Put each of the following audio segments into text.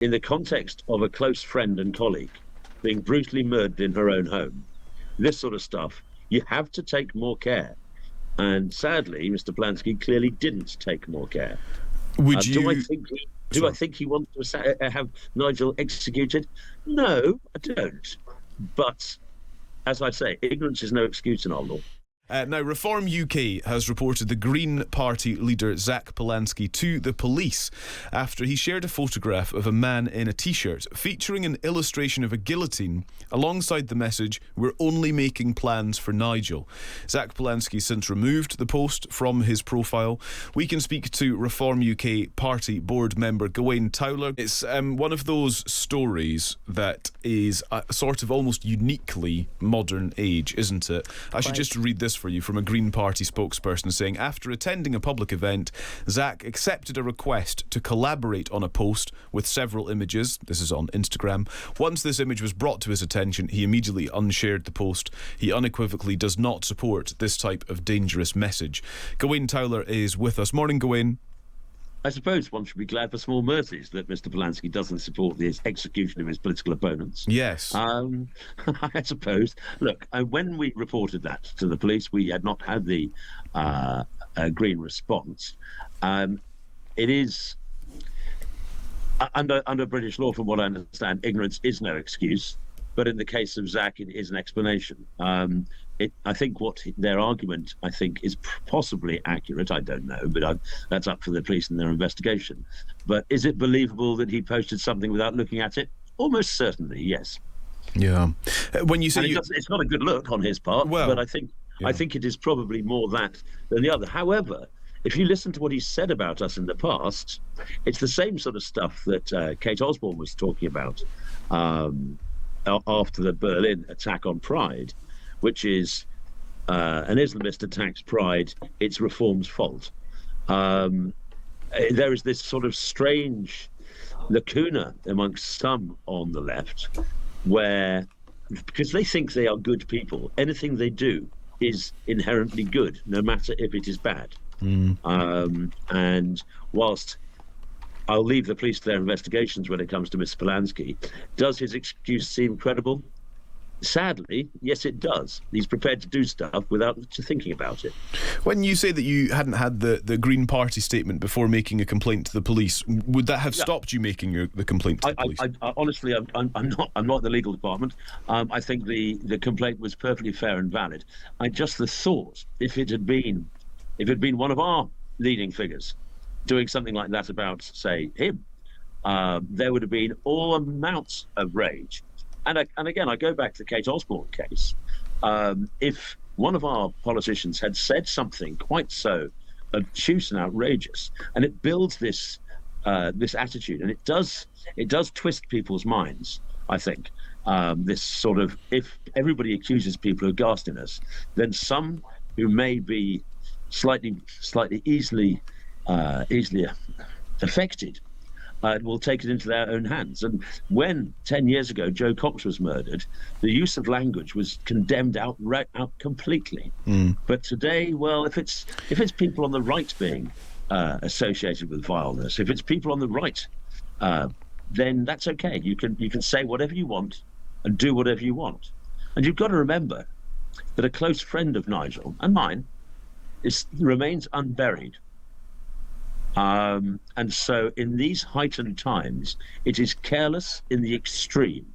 in the context of a close friend and colleague being brutally murdered in her own home, this sort of stuff, you have to take more care. And sadly, Mr. Polanski clearly didn't take more care. Would you? Do I think he wants to have Nigel executed? No, I don't. But as I say, ignorance is no excuse in our law. Now, Reform UK has reported the Green Party leader Zack Polanski to the police after he shared a photograph of a man in a t-shirt featuring an illustration of a guillotine alongside the message, "We're only making plans for Nigel." Zack Polanski since removed the post from his profile. We can speak to Reform UK Party board member Gawain Towler. It's one of those stories that is sort of almost uniquely modern age, isn't it? I should just read this for you from a Green Party spokesperson saying, after attending a public event, Zack accepted a request to collaborate on a post with several images. This is on Instagram. Once this image was brought to his attention, he immediately unshared the post. He unequivocally does not support this type of dangerous message. Gawain Towler is with us. Morning, Gawain. I suppose one should be glad for small mercies that Mr. Polanski doesn't support the execution of his political opponents. Yes. I suppose. Look, when we reported that to the police, we had not had the Green response. It is, under British law, from what I understand, ignorance is no excuse. But in the case of Zack, it is an explanation. I think what their argument, is possibly accurate. I don't know, but that's up for the police and their investigation. But is it believable that he posted something without looking at it? Almost certainly, yes. Yeah. When you say it's not a good look on his part, but I think it is probably more that than the other. However, if you listen to what he said about us in the past, it's the same sort of stuff that Kate Osborne was talking about after the Berlin attack on Pride, which is an Islamist attacks Pride, it's Reform's fault. There is this sort of strange lacuna amongst some on the left where, because they think they are good people, anything they do is inherently good, no matter if it is bad. And whilst I'll leave the police to their investigations when it comes to Mr. Polanski, does his excuse seem credible? Sadly, yes, it does. He's prepared to do stuff without thinking about it. When you say that you hadn't had the Green Party statement before making a complaint to the police, would that have stopped you making the complaint to the police? Honestly, I'm not the legal department. I think the complaint was perfectly fair and valid. I just the thought if it had been one of our leading figures doing something like that about, say, him, there would have been all amounts of rage. And again, I go back to the Kate Osborne case. If one of our politicians had said something quite so obtuse and outrageous, and it builds this attitude, and it does twist people's minds. I think this sort of, if everybody accuses people of ghastliness, then some who may be slightly easily affected will take it into their own hands. And when 10 years ago Joe Cox was murdered, the use of language was condemned out completely. But today, well, if it's people on the right being associated with vileness, if it's people on the right, then that's okay. You can say whatever you want and do whatever you want. And you've got to remember that a close friend of Nigel and mine remains unburied. And so in these heightened times, it is careless in the extreme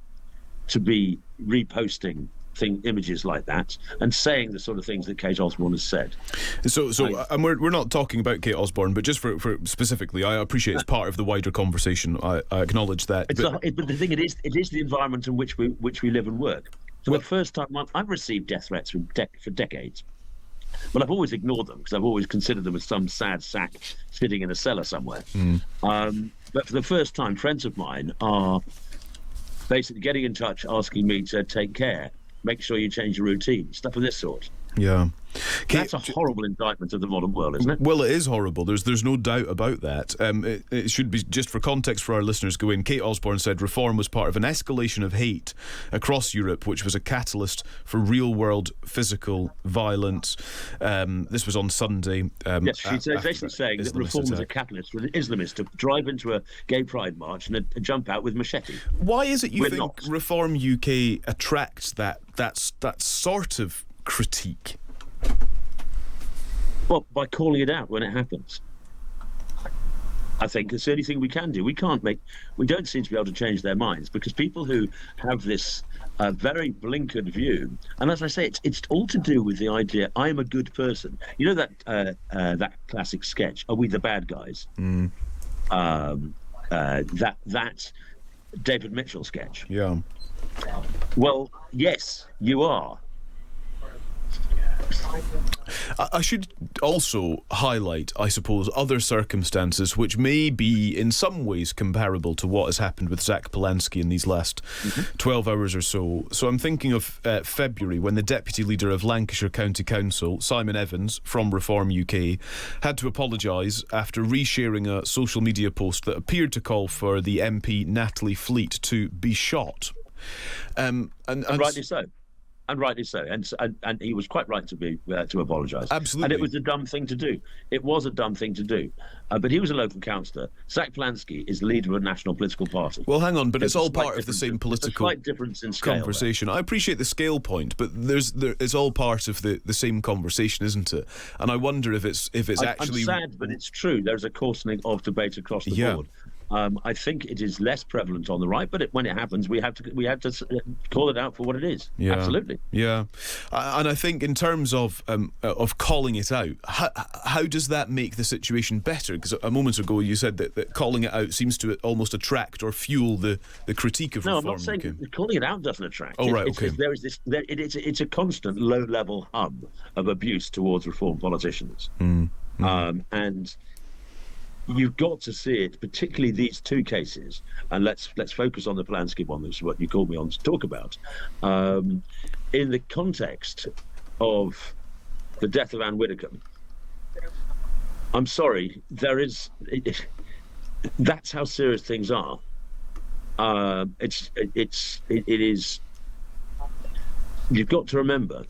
to be reposting images like that and saying the sort of things that Kate Osborne has said. So and we're not talking about Kate Osborne, but just for specifically, I appreciate it's part of the wider conversation. I acknowledge that. But the thing it is the environment in which we live and work. For the first time, I've received death threats for decades. But I've always ignored them because I've always considered them as some sad sack sitting in a cellar somewhere. But for the first time, friends of mine are basically getting in touch, asking me to take care, make sure you change your routine, stuff of this sort. Yeah. That's a horrible indictment of the modern world, isn't it? Well, it is horrible. There's no doubt about that. It should be, just for context for our listeners, Gawain, Kate Osborne said reform was part of an escalation of hate across Europe, which was a catalyst for real-world physical violence. This was on Sunday. Yes, she's basically saying that reform was a catalyst for the Islamists to drive into a gay pride march and jump out with machete. Why is it you think Reform UK attracts that sort of critique? Well, by calling it out when it happens. I think it's the only thing we can do. We don't seem to be able to change their minds, because people who have this very blinkered view, and as I say, it's all to do with the idea, I'm a good person. You know that classic sketch, Are We the Bad Guys? That David Mitchell sketch. Yeah. Well, yes, you are. I should also highlight, I suppose, other circumstances which may be in some ways comparable to what has happened with Zack Polanski in these last 12 hours or so. So I'm thinking of February, when the Deputy Leader of Lancashire County Council, Simon Evans, from Reform UK, had to apologise after resharing a social media post that appeared to call for the MP Natalie Fleet to be shot. And rightly so. And rightly so, and he was quite right to apologise. Absolutely, and it was a dumb thing to do. It was a dumb thing to do, but he was a local councillor. Zack Polanski is the leader of a national political party. Well, hang on, but it's all part of the same political slight difference in scale conversation. I appreciate the scale point, but it's all part of the same conversation, isn't it? And I wonder if it's actually. I'm sad, but it's true. There's a coarsening of debate across the board. I think it is less prevalent on the right, but when it happens, we have to call it out for what it is. Yeah. Absolutely. Yeah, and I think in terms of calling it out, how does that make the situation better? Because a moment ago you said that calling it out seems to almost attract or fuel the critique of reform. No, I'm not saying calling it out doesn't attract. Oh, right, okay. It's a constant low-level hum of abuse towards reform politicians, and you've got to see it, particularly these two cases, and let's focus on the Polanski one, which is what you called me on to talk about, in the context of the death of Anne Widdecombe. I'm sorry, that's how serious things are. It is. You've got to remember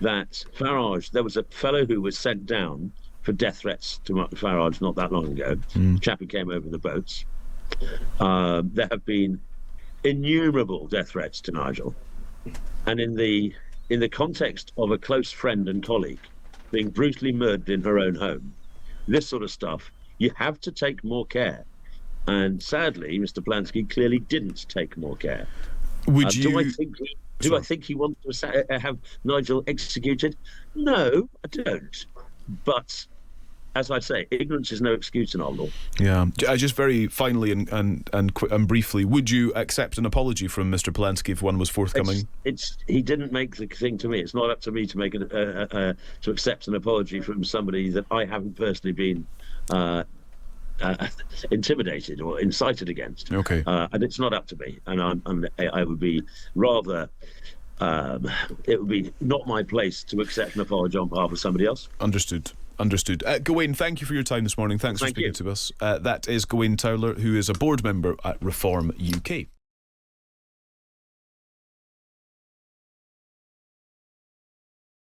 that Farage, there was a fellow who was sent down for death threats to Farage not that long ago. The chap who came over the boats. There have been innumerable death threats to Nigel, and in the context of a close friend and colleague being brutally murdered in her own home, this sort of stuff, you have to take more care. And sadly, Mr. Polanski clearly didn't take more care. Do I think he wants to have Nigel executed? No, I don't. But as I say, ignorance is no excuse in our law. Yeah. Just very finally and briefly, would you accept an apology from Mr. Polanski if one was forthcoming? He didn't make the thing to me. It's not up to me to make to accept an apology from somebody that I haven't personally been intimidated or incited against. Okay. And it's not up to me. And I would be rather. It would be not my place to accept an apology on behalf of somebody else. Understood. Gawain, thank you for your time this morning. Thanks for speaking to us. That is Gawain Towler, who is a board member at Reform UK.